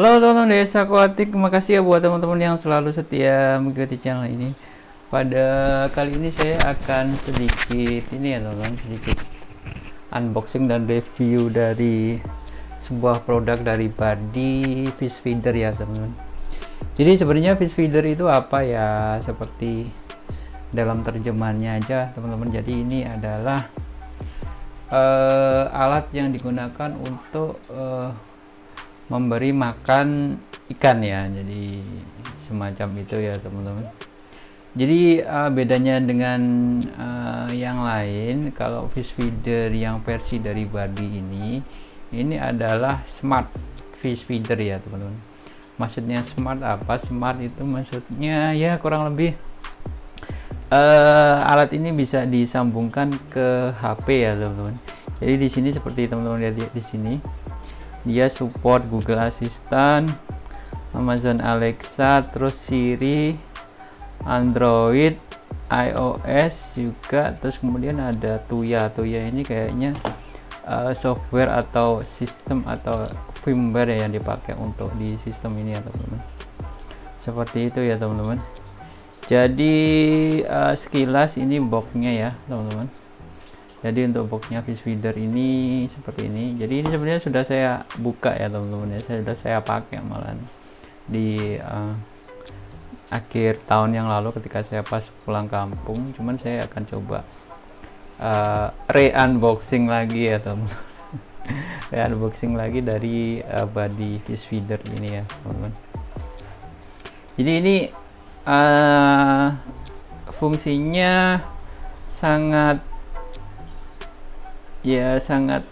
Halo teman-teman Desa Aquatic, makasih ya buat teman-teman yang selalu setia mengikuti channel ini. Pada kali ini saya akan sedikit ini ya teman-teman, sedikit unboxing dan review dari sebuah produk dari Buddy Fish Feeder ya teman-teman. Jadi sebenarnya fish feeder itu apa ya, seperti dalam terjemahannya aja teman-teman. Jadi ini adalah alat yang digunakan untuk memberi makan ikan ya, jadi semacam itu ya teman-teman. Jadi bedanya dengan yang lain, kalau fish feeder yang versi dari Buddy ini adalah smart fish feeder ya teman-teman. Maksudnya smart apa? Smart itu maksudnya ya kurang lebih alat ini bisa disambungkan ke HP ya teman-teman. Jadi di sini seperti teman-teman lihat di sini, dia support Google Assistant, Amazon Alexa, terus Siri, Android, iOS juga, terus kemudian ada Tuya. Tuya ini kayaknya software atau sistem atau firmware ya, yang dipakai untuk di sistem ini ya teman-teman. Seperti itu ya teman-teman. Jadi sekilas ini boxnya ya teman-teman. Jadi untuk boxnya fish feeder ini seperti ini. Jadi ini sebenarnya sudah saya buka ya teman-teman ya, sudah saya pakai malahan di akhir tahun yang lalu ketika saya pas pulang kampung. Cuman saya akan coba re-unboxing lagi ya teman-teman. Re-unboxing lagi dari Buddy Fish Feeder ini ya teman-teman. Jadi ini fungsinya sangat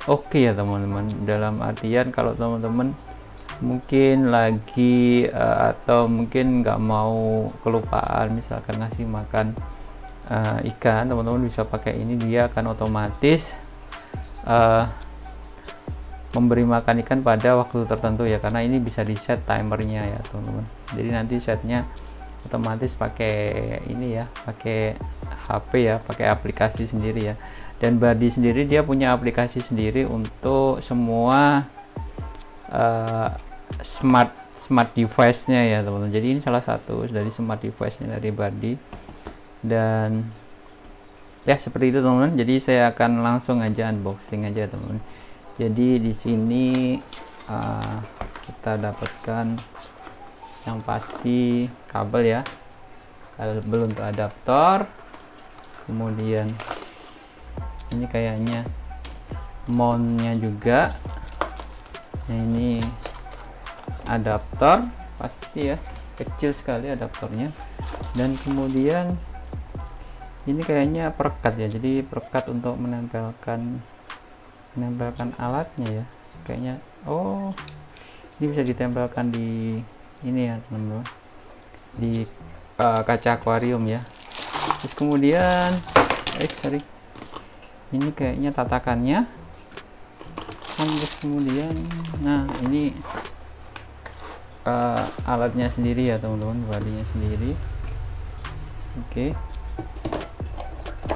oke ya teman-teman, dalam artian kalau teman-teman mungkin lagi atau mungkin nggak mau kelupaan misalkan ngasih makan ikan, teman-teman bisa pakai ini. Dia akan otomatis memberi makan ikan pada waktu tertentu ya, karena ini bisa di set timernya ya teman-teman. Jadi nanti setnya otomatis pakai ini ya, pakai HP ya, pakai aplikasi sendiri ya. Dan Buddy sendiri dia punya aplikasi sendiri untuk semua smart device-nya ya teman-teman. Jadi ini salah satu dari smart device-nya dari Buddy. Dan ya seperti itu teman-teman. Jadi saya akan langsung aja unboxing aja teman-teman. Jadi di sini kita dapatkan yang pasti kabel ya, kabel untuk adaptor. Kemudian ini kayaknya mountnya juga. Nah, ini adaptor pasti ya, kecil sekali adaptornya. Dan kemudian ini kayaknya perekat ya, jadi perekat untuk menempelkan alatnya ya kayaknya. Oh, ini bisa ditempelkan di ini ya teman-teman, di kaca akuarium ya. Terus kemudian ini kayaknya tatakannya. Terus kemudian nah ini alatnya sendiri ya teman-teman, Buddy-nya sendiri. Oke,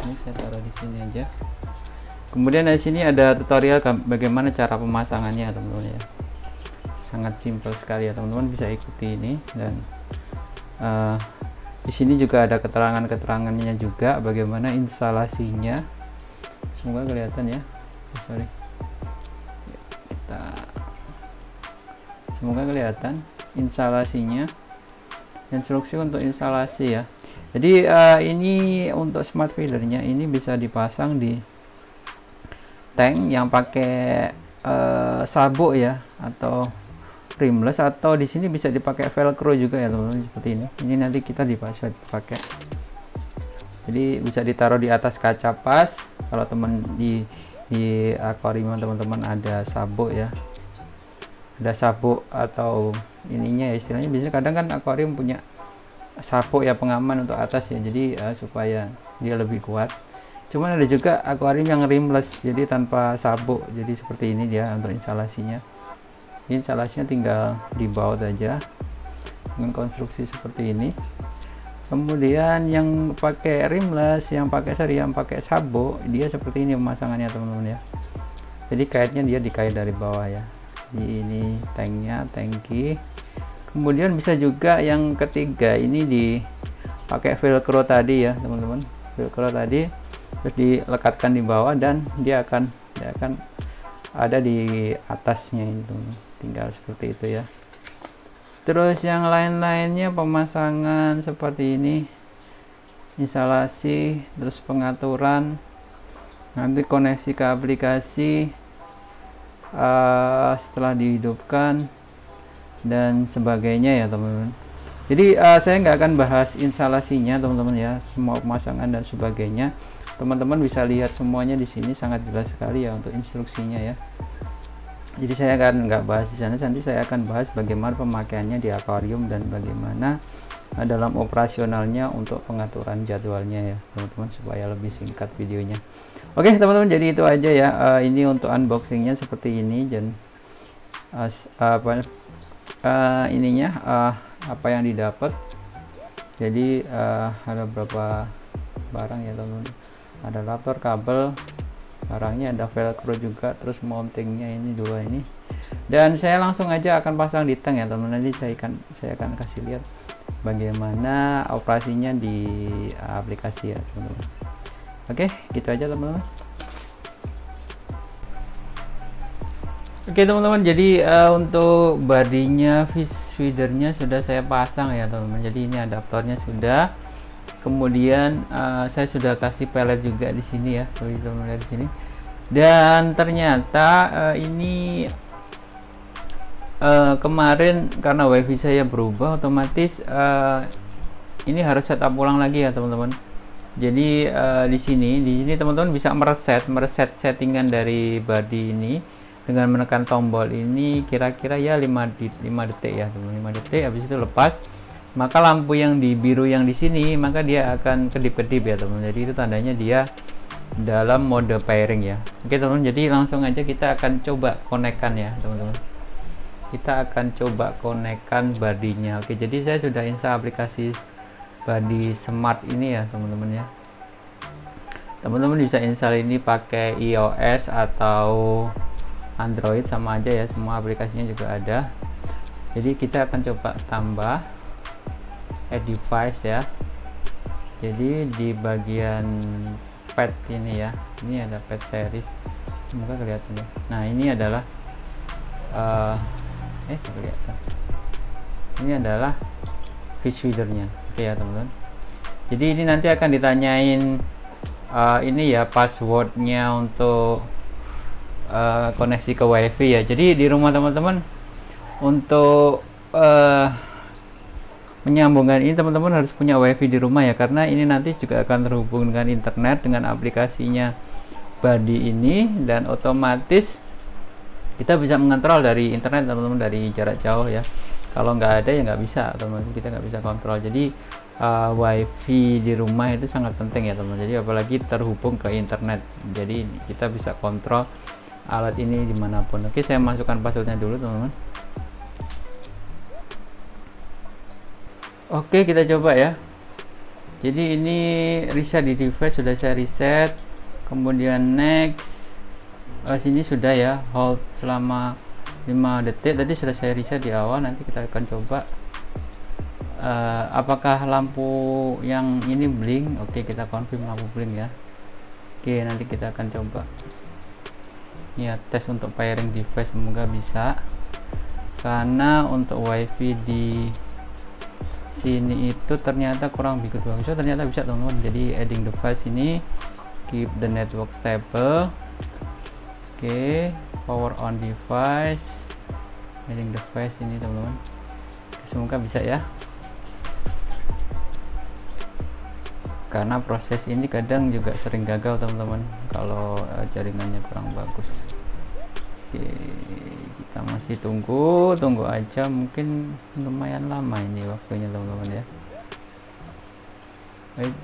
ini saya taruh di sini aja. Kemudian di sini ada tutorial bagaimana cara pemasangannya teman-teman ya. Sangat simpel sekali ya teman-teman, bisa ikuti ini. Dan di sini juga ada keterangannya juga bagaimana instalasinya. Semoga kelihatan ya. Semoga kelihatan instalasinya, instruksi untuk instalasi ya. Jadi ini untuk smart feedernya ini bisa dipasang di tank yang pakai sabuk ya, atau rimless, atau di sini bisa dipakai velcro juga ya teman-teman, seperti ini. Ini nanti kita dipakai. Jadi bisa ditaruh di atas kaca pas. Kalau teman di akuarium teman-teman ada sabuk ya, ada sabuk atau ininya ya istilahnya. Biasanya kadang kan akuarium punya sabuk ya, pengaman untuk atas ya, jadi supaya dia lebih kuat. Cuman ada juga akuarium yang rimless, jadi tanpa sabuk. Jadi seperti ini dia untuk instalasinya. Ini instalasinya tinggal dibaut aja dengan konstruksi seperti ini. Kemudian yang pakai rimless, yang pakai sabuk, dia seperti ini pemasangannya teman-teman ya. Jadi kaitnya dia dikait dari bawah ya. Ini tanknya, tangki. Kemudian bisa juga yang ketiga ini dipakai velcro tadi ya teman-teman, velcro tadi, terus dilekatkan di bawah dan dia akan ada di atasnya itu, tinggal seperti itu ya. Terus yang lain-lainnya pemasangan seperti ini, instalasi, terus pengaturan, nanti koneksi ke aplikasi setelah dihidupkan dan sebagainya ya teman-teman. Jadi saya nggak akan bahas instalasinya teman-teman ya, semua pemasangan dan sebagainya teman-teman bisa lihat semuanya di sini, sangat jelas sekali ya untuk instruksinya ya. Jadi saya akan nggak bahas di sana, nanti saya akan bahas bagaimana pemakaiannya di akuarium dan bagaimana dalam operasionalnya untuk pengaturan jadwalnya ya teman-teman, supaya lebih singkat videonya. Oke teman-teman, jadi itu aja ya, ini untuk unboxingnya seperti ini, dan apa yang didapat. Jadi ada beberapa barang ya teman-teman, ada adaptor, kabel, barangnya ada velcro juga, terus mountingnya ini dua ini, dan saya langsung aja akan pasang di tank ya teman-teman. Nanti saya akan kasih lihat bagaimana operasinya di aplikasi ya teman-teman. Oke, gitu aja teman-teman. Oke teman-teman, jadi untuk badinya fish feedernya sudah saya pasang ya teman-teman. Jadi ini adaptornya sudah, kemudian saya sudah kasih pelet juga di sini ya, teman-teman lihat di sini. Dan ternyata ini kemarin karena wifi saya berubah, otomatis ini harus setup ulang lagi ya teman-teman. Jadi di sini teman-teman bisa mereset settingan dari body ini dengan menekan tombol ini, kira-kira ya 5 detik ya teman-teman, 5 detik. Habis itu lepas, maka lampu yang di biru yang di sini maka dia akan kedip-kedip ya teman-teman. Jadi itu tandanya dia dalam mode pairing ya. Oke teman-teman, jadi langsung aja kita akan coba konekkan ya teman-teman. Kita akan coba konekkan badinya. Oke, jadi saya sudah install aplikasi body smart ini ya teman-teman ya. Teman-teman bisa install ini pakai iOS atau Android, sama aja ya, semua aplikasinya juga ada. Jadi kita akan coba tambah add device ya. Jadi di bagian pet ini ya, ini ada pet series, semoga kelihatan ya. Nah ini adalah kelihatan, ini adalah fish feedernya. Oke ya teman-teman, jadi ini nanti akan ditanyain ini ya passwordnya untuk koneksi ke wifi ya. Jadi di rumah teman-teman untuk menyambungkan ini teman-teman harus punya wifi di rumah ya, karena ini nanti juga akan terhubung dengan internet dengan aplikasinya body ini, dan otomatis kita bisa mengontrol dari internet teman-teman, dari jarak jauh ya. Kalau nggak ada ya nggak bisa teman-teman, kita nggak bisa kontrol. Jadi wifi di rumah itu sangat penting ya teman-teman. Jadi apalagi terhubung ke internet, jadi kita bisa kontrol alat ini dimanapun. Oke, saya masukkan passwordnya dulu teman-teman. Oke, kita coba ya. Jadi ini reset di device sudah saya reset, kemudian next. Sini sudah ya, hold selama 5 detik. Tadi sudah saya reset di awal. Nanti kita akan coba apakah lampu yang ini blink. Oke, kita confirm lampu blink ya. Oke, nanti kita akan coba ya, tes untuk pairing device, semoga bisa, karena untuk wifi di sini itu ternyata kurang begitu bagus. Ternyata bisa teman-teman. Jadi adding device ini, keep the network stable. Oke, power on device, adding device ini teman-teman. Semoga bisa ya, karena proses ini kadang juga sering gagal teman-teman kalau jaringannya kurang bagus. Oke, kita masih tunggu aja, mungkin lumayan lama ini waktunya teman-teman ya. Baik,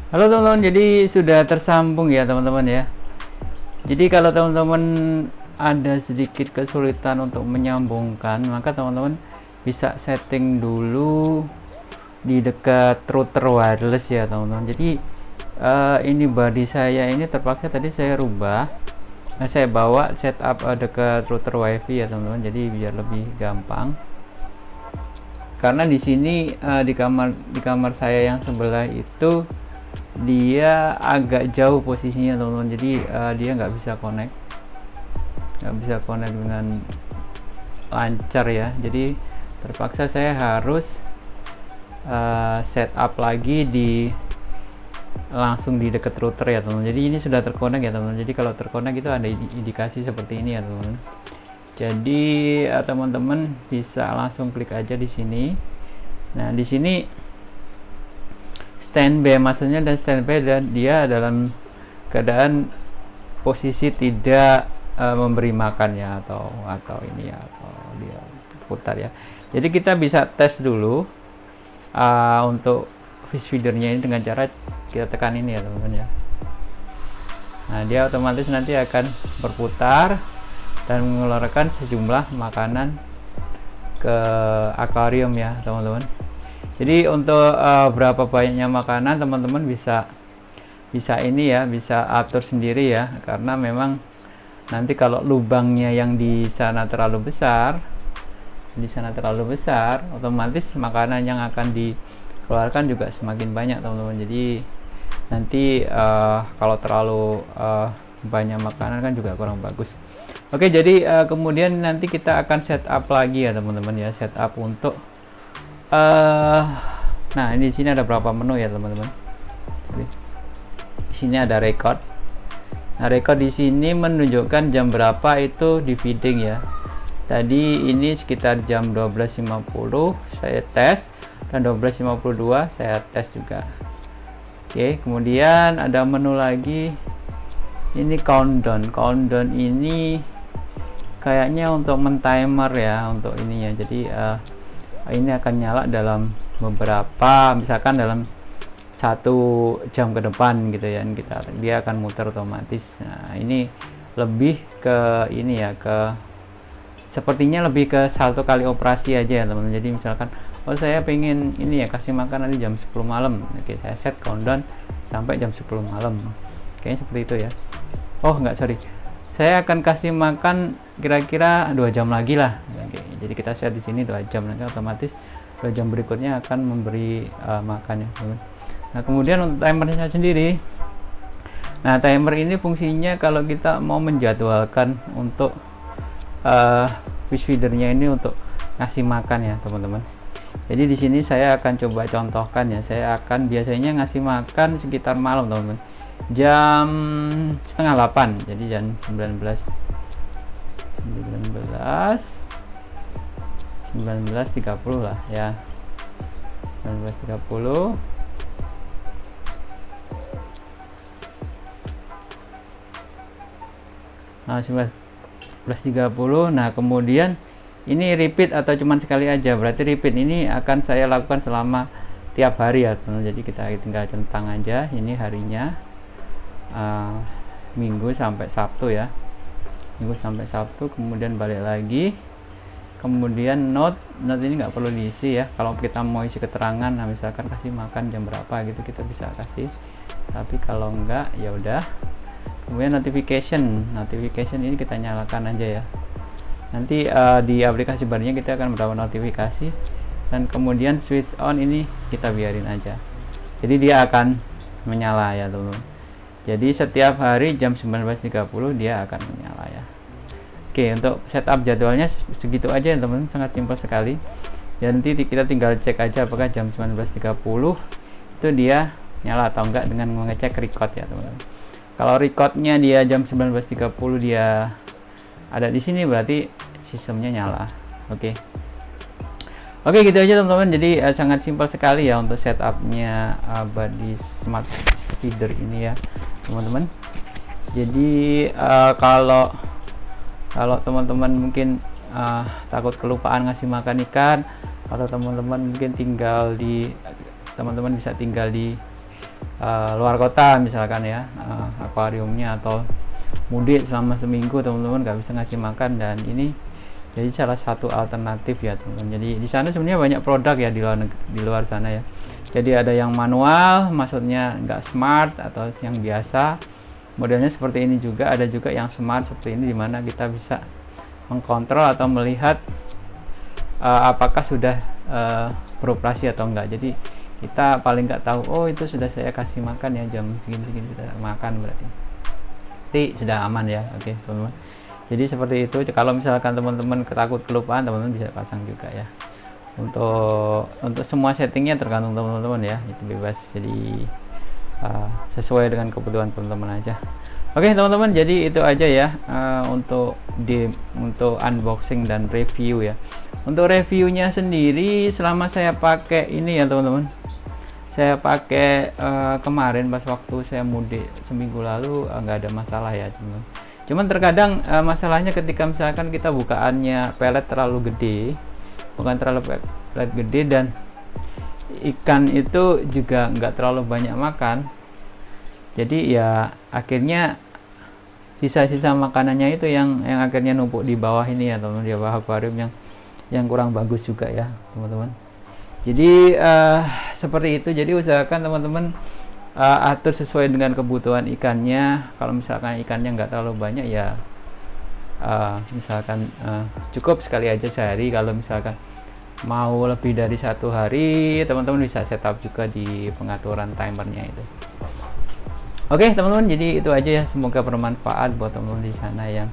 halo teman-teman, jadi sudah tersambung ya teman-teman ya. Jadi kalau teman-teman ada sedikit kesulitan untuk menyambungkan, maka teman-teman bisa setting dulu di dekat router wireless ya teman-teman. Jadi ini body saya ini terpaksa tadi saya rubah. Nah, saya bawa setup dekat router wifi ya teman-teman, jadi biar lebih gampang. Karena di sini di kamar saya yang sebelah itu dia agak jauh posisinya teman-teman, jadi dia nggak bisa connect dengan lancar ya. Jadi terpaksa saya harus setup lagi langsung di dekat router ya teman-teman. Jadi ini sudah terkonek ya teman-teman. Jadi kalau terkonek itu ada indikasi seperti ini ya teman-teman. Jadi teman-teman bisa langsung klik aja di sini. Nah, di sini standby maksudnya, dan standby dan dia dalam keadaan posisi tidak memberi makan ya, atau ini ya, atau dia putar ya. Jadi kita bisa tes dulu untuk fish feedernya ini dengan cara kita tekan ini ya teman-teman ya. Nah, dia otomatis nanti akan berputar dan mengeluarkan sejumlah makanan ke akuarium ya teman-teman. Jadi untuk berapa banyaknya makanan teman-teman bisa ini ya, bisa atur sendiri ya, karena memang nanti kalau lubangnya yang di sana terlalu besar, otomatis makanan yang akan dikeluarkan juga semakin banyak teman-teman. Jadi nanti kalau terlalu banyak makanan kan juga kurang bagus. Oke, jadi kemudian nanti kita akan setup lagi ya teman-teman ya, setup untuk nah ini di sini ada berapa menu ya teman-teman. Di sini ada record. Nah, record di sini menunjukkan jam berapa itu di feeding ya. Tadi ini sekitar jam 12.50 saya tes, dan 12.52 saya tes juga. Oke, kemudian ada menu lagi, ini countdown. Countdown ini kayaknya untuk men-timer ya, untuk ininya. Jadi ini akan nyala dalam beberapa, misalkan dalam 1 jam ke depan gitu ya, dia akan muter otomatis. Nah, ini lebih ke ini ya, sepertinya lebih ke 1 kali operasi aja ya teman-teman. Jadi misalkan saya pengen ini ya, kasih makan nanti jam 10 malam. Oke, saya set countdown sampai jam 10 malam. Kayaknya seperti itu ya. Sorry, saya akan kasih makan kira-kira 2 jam lagi lah. Oke, jadi kita set di sini 2 jam, nanti otomatis 2 jam berikutnya akan memberi makan ya teman-teman. Nah, kemudian untuk timernya sendiri, nah timer ini fungsinya kalau kita mau menjadwalkan untuk fish feedernya ini untuk ngasih makan ya teman-teman. Jadi di sini saya akan coba contohkan ya. Saya akan biasanya ngasih makan sekitar malam teman-teman, jam setengah 8, jadi jam 19:30 lah ya, 19:30. Nah, 19:30. Nah, kemudian ini repeat atau cuman sekali aja, berarti repeat ini akan saya lakukan selama tiap hari ya teman. Jadi kita tinggal centang aja ini harinya, Minggu sampai Sabtu ya, Minggu sampai Sabtu. Kemudian balik lagi, kemudian note ini nggak perlu diisi ya. Kalau kita mau isi keterangan, nah misalkan kasih makan jam berapa gitu, kita bisa kasih, tapi kalau enggak ya udah. Kemudian notification ini kita nyalakan aja ya. Nanti di aplikasi barunya kita akan mendapat notifikasi, dan kemudian switch on ini kita biarin aja, jadi dia akan menyala ya teman-teman. Jadi setiap hari jam 19:30 dia akan menyala ya. Oke, untuk setup jadwalnya segitu aja ya teman-teman, sangat simpel sekali ya. Nanti kita tinggal cek aja apakah jam 19:30 itu dia nyala atau enggak dengan mengecek record ya teman-teman. Kalau recordnya dia jam 19:30 dia ada di sini, berarti sistemnya nyala. Oke, gitu aja teman-teman. Jadi sangat simpel sekali ya untuk setupnya body smart feeder ini ya teman-teman. Jadi kalau teman-teman mungkin takut kelupaan ngasih makan ikan, atau teman-teman mungkin teman-teman bisa tinggal di luar kota misalkan ya, akuariumnya, atau mudik selama seminggu teman-teman nggak bisa ngasih makan, dan ini Jadi salah satu alternatif ya teman-teman. Jadi di sana sebenarnya banyak produk ya di luar sana ya. Jadi ada yang manual, maksudnya nggak smart atau yang biasa. Modelnya seperti ini juga, ada juga yang smart seperti ini, dimana kita bisa mengkontrol atau melihat apakah sudah beroperasi atau enggak. Jadi kita paling nggak tahu, oh itu sudah saya kasih makan ya, jam segini sudah makan, berarti sudah aman ya. Oke teman-teman, jadi seperti itu. Kalau misalkan teman-teman ketakut kelupaan, teman-teman bisa pasang juga ya. Untuk semua settingnya tergantung teman-teman ya, itu bebas, jadi sesuai dengan kebutuhan teman-teman aja. Oke teman-teman, jadi itu aja ya untuk unboxing dan review ya. Untuk reviewnya sendiri, selama saya pakai ini ya teman-teman, saya pakai kemarin pas waktu saya mudik seminggu lalu, nggak ada masalah ya teman-teman. Cuman terkadang masalahnya ketika misalkan kita bukaannya pelet terlalu gede, pelet gede, dan ikan itu juga nggak terlalu banyak makan, jadi ya akhirnya sisa-sisa makanannya itu yang akhirnya numpuk di bawah ini ya teman-teman, di bawah akuarium yang kurang bagus juga ya teman-teman. Jadi seperti itu. Jadi usahakan teman-teman atur sesuai dengan kebutuhan ikannya. Kalau misalkan ikannya nggak terlalu banyak ya misalkan cukup sekali aja sehari. Kalau misalkan mau lebih dari 1 hari, teman-teman bisa setup juga di pengaturan timernya itu. Oke teman-teman, jadi itu aja ya, semoga bermanfaat buat teman-teman di sana yang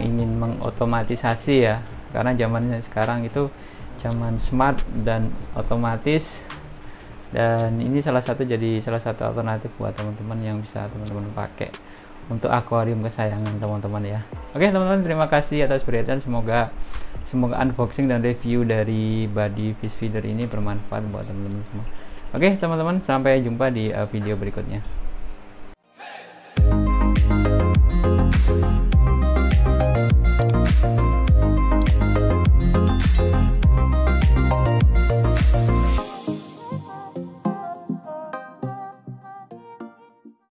ingin mengotomatisasi ya, karena zaman sekarang itu zaman smart dan otomatis, dan ini salah satu alternatif buat teman-teman yang bisa teman-teman pakai untuk akuarium kesayangan teman-teman ya. Oke teman-teman, terima kasih atas perhatian. Semoga unboxing dan review dari Buddy Fish Feeder ini bermanfaat buat teman-teman semua. Oke teman-teman, sampai jumpa di video berikutnya.